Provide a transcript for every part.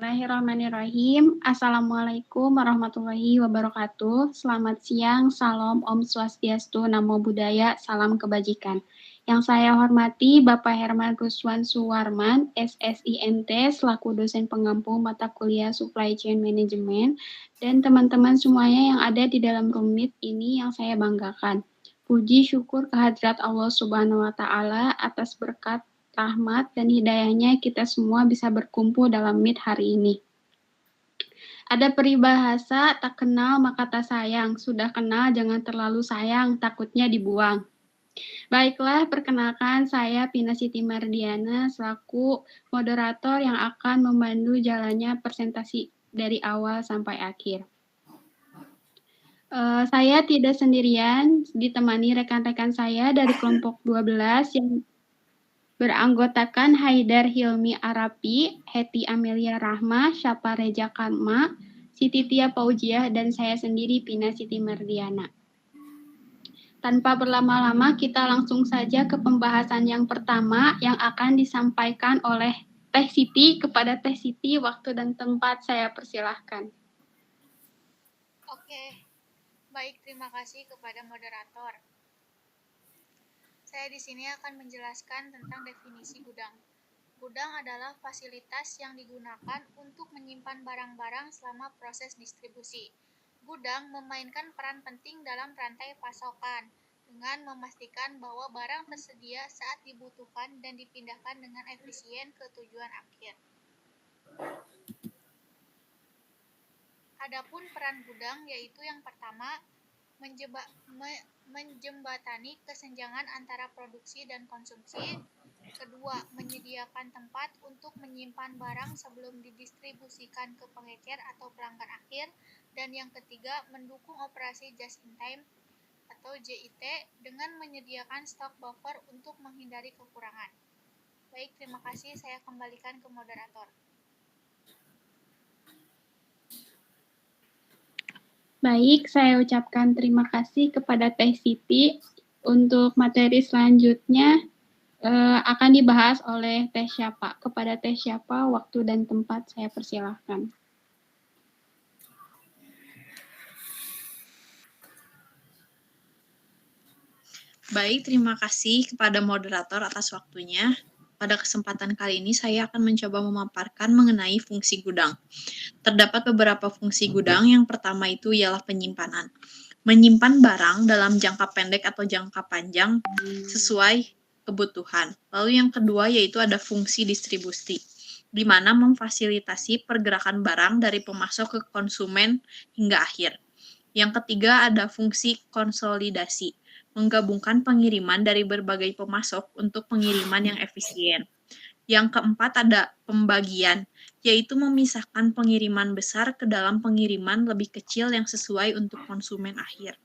Bismillahirrahmanirrahim. Assalamualaikum warahmatullahi wabarakatuh. Selamat siang, salam, Om Swastiastu, Namo Buddhaya, salam kebajikan. Yang saya hormati Bapak Herman Ruswan Suwarman, SSIMT, selaku dosen pengampu mata kuliah Supply Chain Management, dan teman-teman semuanya yang ada di dalam rumit ini yang saya banggakan. Puji syukur kehadirat Allah Subhanahu wa Ta'ala atas berkat rahmat dan hidayahnya kita semua bisa berkumpul dalam Meet hari ini. Ada peribahasa, tak kenal maka tak sayang, sudah kenal jangan terlalu sayang, takutnya dibuang. Baiklah, perkenalkan saya Pina Siti Mardiana selaku moderator yang akan memandu jalannya presentasi dari awal sampai akhir. Saya tidak sendirian, ditemani rekan-rekan saya dari kelompok 12 yang beranggotakan Haidar Hilmi Arapi, Heti Amelia Rahma, Syapa Reja Karma, Siti Tia Paujiah, dan saya sendiri Pina Siti Mardiana. Tanpa berlama-lama, kita langsung saja ke pembahasan yang pertama yang akan disampaikan oleh Teh Siti. Kepada Teh Siti, waktu dan tempat saya persilahkan. Oke, baik, terima kasih kepada moderator. Saya di sini akan menjelaskan tentang definisi gudang. Gudang adalah fasilitas yang digunakan untuk menyimpan barang-barang selama proses distribusi. Gudang memainkan peran penting dalam rantai pasokan dengan memastikan bahwa barang tersedia saat dibutuhkan dan dipindahkan dengan efisien ke tujuan akhir. Adapun peran gudang yaitu yang pertama, menjembatani kesenjangan antara produksi dan konsumsi. Kedua, menyediakan tempat untuk menyimpan barang sebelum didistribusikan ke pengecer atau pelanggan akhir. Dan yang ketiga, mendukung operasi just in time atau JIT dengan menyediakan stok buffer untuk menghindari kekurangan. Baik, terima kasih. Saya kembalikan ke moderator. Baik, saya ucapkan terima kasih kepada Teh Siti. Untuk materi selanjutnya akan dibahas oleh Teh Syapa. Kepada Teh Syapa, waktu dan tempat saya persilahkan. Baik, terima kasih kepada moderator atas waktunya. Pada kesempatan kali ini saya akan mencoba memaparkan mengenai fungsi gudang. Terdapat beberapa fungsi gudang. Yang pertama itu ialah penyimpanan. Menyimpan barang dalam jangka pendek atau jangka panjang sesuai kebutuhan. Lalu yang kedua yaitu ada fungsi distribusi, di mana memfasilitasi pergerakan barang dari pemasok ke konsumen hingga akhir. Yang ketiga ada fungsi konsolidasi, menggabungkan pengiriman dari berbagai pemasok untuk pengiriman yang efisien. Yang keempat ada pembagian, yaitu memisahkan pengiriman besar ke dalam pengiriman lebih kecil yang sesuai untuk konsumen akhir.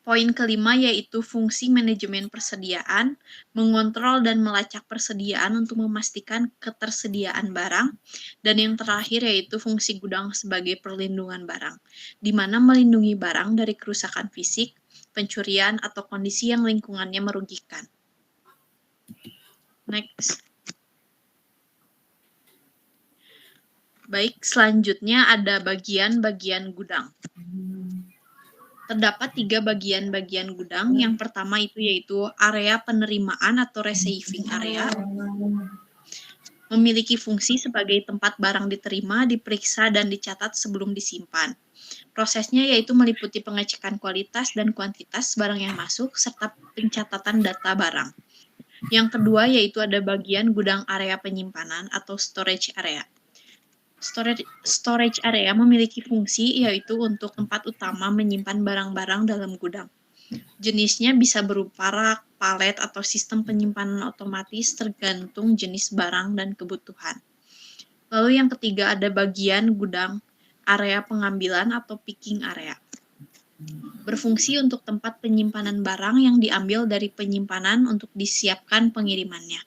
Poin kelima yaitu fungsi manajemen persediaan, mengontrol dan melacak persediaan untuk memastikan ketersediaan barang. Dan yang terakhir yaitu fungsi gudang sebagai perlindungan barang, di mana melindungi barang dari kerusakan fisik, pencurian, atau kondisi yang lingkungannya merugikan. Next. Baik, selanjutnya ada bagian-bagian gudang. Terdapat 3 bagian-bagian gudang. Yang pertama itu yaitu area penerimaan atau receiving area. Memiliki fungsi sebagai tempat barang diterima, diperiksa, dan dicatat sebelum disimpan. Prosesnya yaitu meliputi pengecekan kualitas dan kuantitas barang yang masuk, serta pencatatan data barang. Yang kedua yaitu ada bagian gudang area penyimpanan atau storage area. Storage area memiliki fungsi yaitu untuk tempat utama menyimpan barang-barang dalam gudang. Jenisnya bisa berupa rak, palet, atau sistem penyimpanan otomatis tergantung jenis barang dan kebutuhan. Lalu yang ketiga ada bagian gudang area pengambilan atau picking area. Berfungsi untuk tempat penyimpanan barang yang diambil dari penyimpanan untuk disiapkan pengirimannya.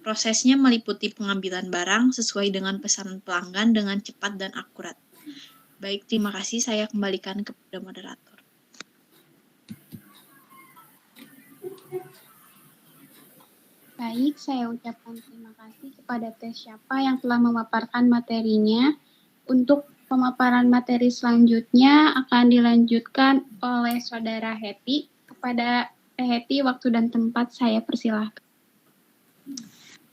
Prosesnya meliputi pengambilan barang sesuai dengan pesanan pelanggan dengan cepat dan akurat. Baik, terima kasih. Saya kembalikan kepada moderator. Baik, saya ucapkan terima kasih kepada Teh Syafa yang telah memaparkan materinya. Untuk pemaparan materi selanjutnya akan dilanjutkan oleh Saudara Heti. Kepada Teh Heti, waktu dan tempat saya persilahkan.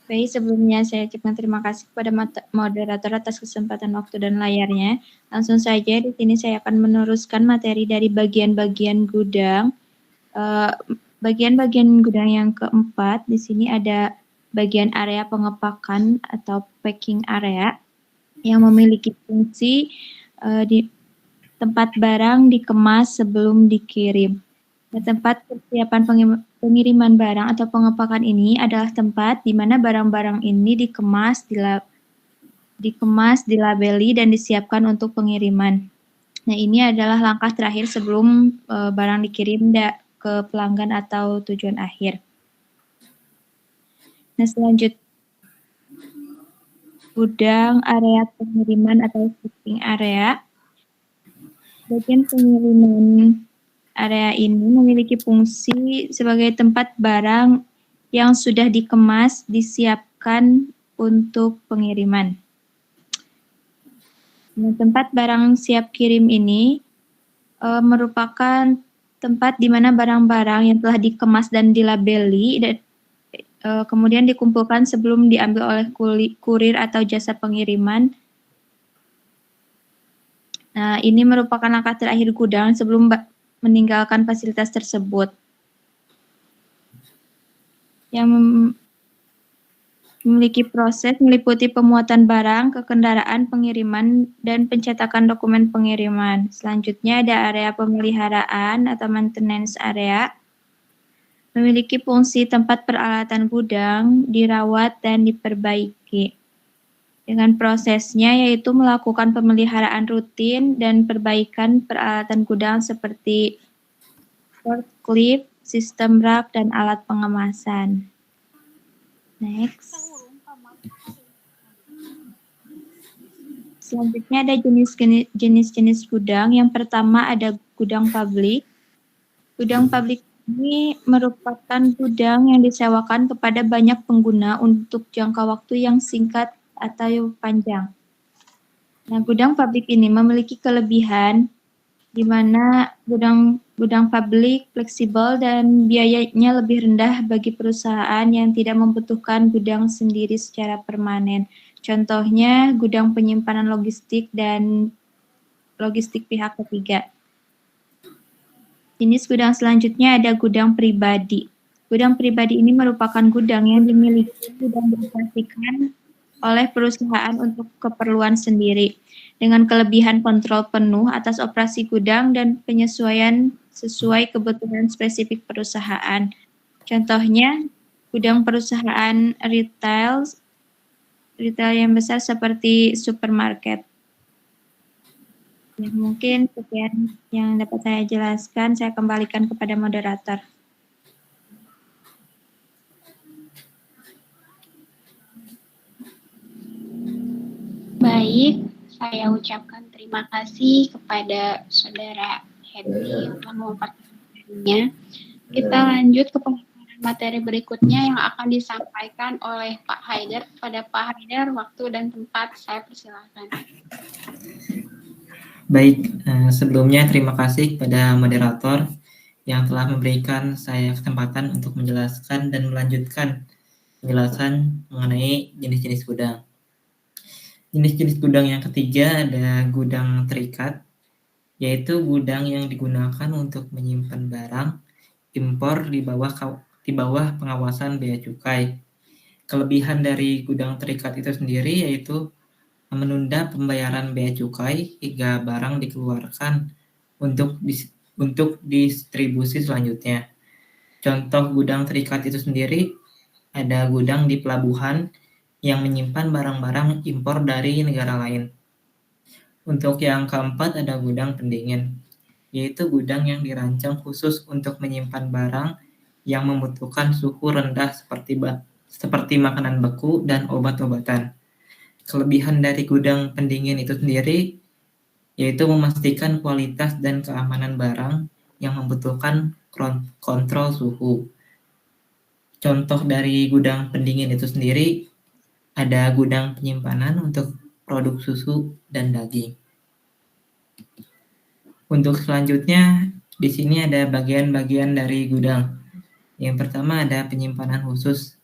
Baik, sebelumnya saya ucapkan terima kasih kepada moderator atas kesempatan waktu dan layarnya. Langsung saja di sini saya akan meneruskan materi dari bagian-bagian gudang. Bagian-bagian gudang yang keempat, di sini ada bagian area pengepakan atau packing area yang memiliki fungsi di tempat barang dikemas sebelum dikirim. Tempat persiapan pengiriman barang atau pengepakan ini adalah tempat di mana barang-barang ini dikemas, dilabeli, dan disiapkan untuk pengiriman. Nah, ini adalah langkah terakhir sebelum barang dikirim ke pelanggan atau tujuan akhir. Nah, selanjutnya gudang area pengiriman atau shipping area. Bagian pengiriman area ini memiliki fungsi sebagai tempat barang yang sudah dikemas, disiapkan untuk pengiriman. Nah, tempat barang siap kirim ini merupakan tempat di mana barang-barang yang telah dikemas dan dilabeli dan kemudian dikumpulkan sebelum diambil oleh kurir atau jasa pengiriman. Nah, ini merupakan langkah terakhir gudang sebelum meninggalkan fasilitas tersebut. Yang memiliki proses meliputi pemuatan barang ke kendaraan pengiriman dan pencetakan dokumen pengiriman. Selanjutnya ada area pemeliharaan atau maintenance area. Memiliki fungsi tempat peralatan gudang dirawat dan diperbaiki. Dengan prosesnya yaitu melakukan pemeliharaan rutin dan perbaikan peralatan gudang seperti forklift, sistem rak, dan alat pengemasan. Next. Selanjutnya ada jenis-jenis gudang. Yang pertama ada gudang publik. Gudang publik ini merupakan gudang yang disewakan kepada banyak pengguna untuk jangka waktu yang singkat atau panjang. Nah, gudang publik ini memiliki kelebihan di mana gudang publik fleksibel dan biayanya lebih rendah bagi perusahaan yang tidak membutuhkan gudang sendiri secara permanen. Contohnya gudang penyimpanan logistik dan logistik pihak ketiga. Jenis gudang selanjutnya ada gudang pribadi. Gudang pribadi ini merupakan gudang yang dimiliki dan dioperasikan oleh perusahaan untuk keperluan sendiri, dengan kelebihan kontrol penuh atas operasi gudang dan penyesuaian sesuai kebutuhan spesifik perusahaan. Contohnya, gudang perusahaan retail yang besar seperti supermarket. Ya, mungkin sekian yang dapat saya jelaskan. Saya kembalikan kepada moderator. Baik, saya ucapkan terima kasih kepada Saudara Heti yang telah memaparkan materinya. Kita lanjut ke pemaparan materi berikutnya yang akan disampaikan oleh Pak Haidar. Kepada Pak Haidar, waktu dan tempat saya persilakan. Baik, sebelumnya terima kasih kepada moderator yang telah memberikan saya kesempatan untuk menjelaskan dan melanjutkan penjelasan mengenai jenis-jenis gudang. Jenis-jenis gudang yang ketiga ada gudang terikat, yaitu gudang yang digunakan untuk menyimpan barang impor di bawah pengawasan bea cukai. Kelebihan dari gudang terikat itu sendiri yaitu menunda pembayaran bea cukai hingga barang dikeluarkan untuk distribusi selanjutnya. Contoh gudang terikat itu sendiri ada gudang di pelabuhan yang menyimpan barang-barang impor dari negara lain. Untuk yang keempat ada gudang pendingin, yaitu gudang yang dirancang khusus untuk menyimpan barang yang membutuhkan suhu rendah seperti makanan beku dan obat-obatan. Kelebihan dari gudang pendingin itu sendiri yaitu memastikan kualitas dan keamanan barang yang membutuhkan kontrol suhu. Contoh dari gudang pendingin itu sendiri ada gudang penyimpanan untuk produk susu dan daging. Untuk selanjutnya, di sini ada bagian-bagian dari gudang. Yang pertama ada penyimpanan khusus.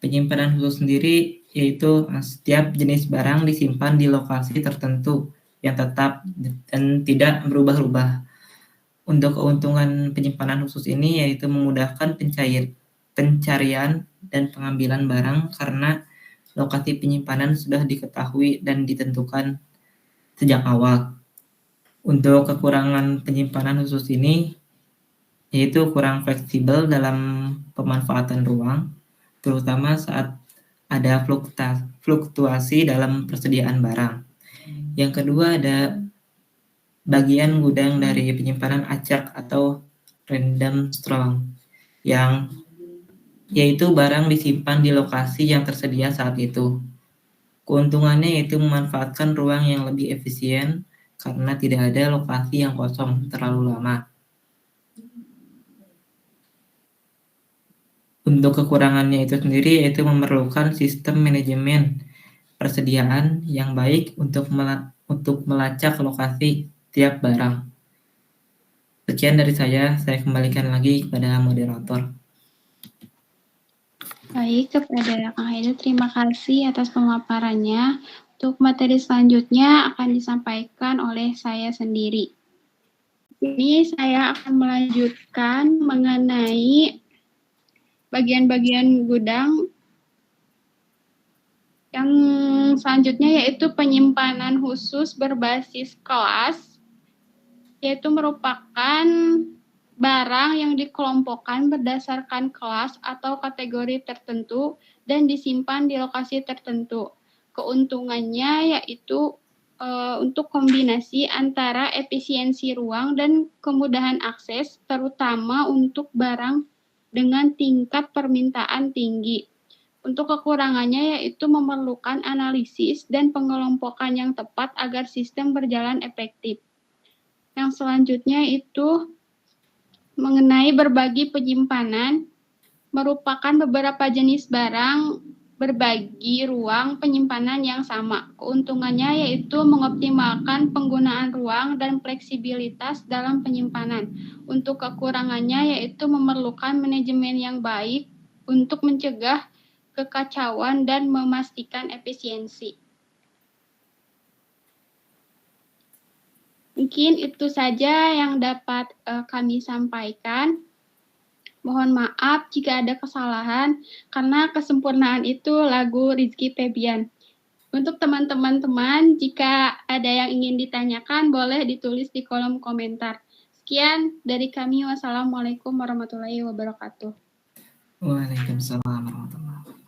Penyimpanan khusus sendiri yaitu setiap jenis barang disimpan di lokasi tertentu yang tetap dan tidak berubah-ubah. Untuk keuntungan penyimpanan khusus ini yaitu memudahkan pencarian dan pengambilan barang karena lokasi penyimpanan sudah diketahui dan ditentukan sejak awal. Untuk kekurangan penyimpanan khusus ini yaitu kurang fleksibel dalam pemanfaatan ruang, terutama saat ada fluktuasi dalam persediaan barang. Yang kedua ada bagian gudang dari penyimpanan acak atau random store yang yaitu barang disimpan di lokasi yang tersedia saat itu. Keuntungannya yaitu memanfaatkan ruang yang lebih efisien karena tidak ada lokasi yang kosong terlalu lama. Untuk kekurangannya itu sendiri yaitu memerlukan sistem manajemen persediaan yang baik untuk melacak lokasi tiap barang. Sekian dari saya kembalikan lagi kepada moderator. Baik, kepada Kang Haidar, terima kasih atas pemaparannya. Untuk materi selanjutnya akan disampaikan oleh saya sendiri. Ini saya akan melanjutkan mengenai bagian-bagian gudang yang selanjutnya yaitu penyimpanan khusus berbasis kelas, yaitu merupakan barang yang dikelompokkan berdasarkan kelas atau kategori tertentu dan disimpan di lokasi tertentu. Keuntungannya yaitu untuk kombinasi antara efisiensi ruang dan kemudahan akses, terutama untuk barang dengan tingkat permintaan tinggi. Untuk kekurangannya yaitu memerlukan analisis dan pengelompokan yang tepat agar sistem berjalan efektif. Yang selanjutnya itu mengenai berbagi penyimpanan, merupakan beberapa jenis barang berbagi ruang penyimpanan yang sama. Keuntungannya yaitu mengoptimalkan penggunaan ruang dan fleksibilitas dalam penyimpanan. Untuk kekurangannya yaitu memerlukan manajemen yang baik untuk mencegah kekacauan dan memastikan efisiensi. Mungkin itu saja yang dapat kami sampaikan. Mohon maaf jika ada kesalahan, karena kesempurnaan itu lagu Rizky Febian. Untuk teman-teman, jika ada yang ingin ditanyakan, boleh ditulis di kolom komentar. Sekian dari kami. Wassalamualaikum warahmatullahi wabarakatuh. Waalaikumsalam warahmatullahi wabarakatuh.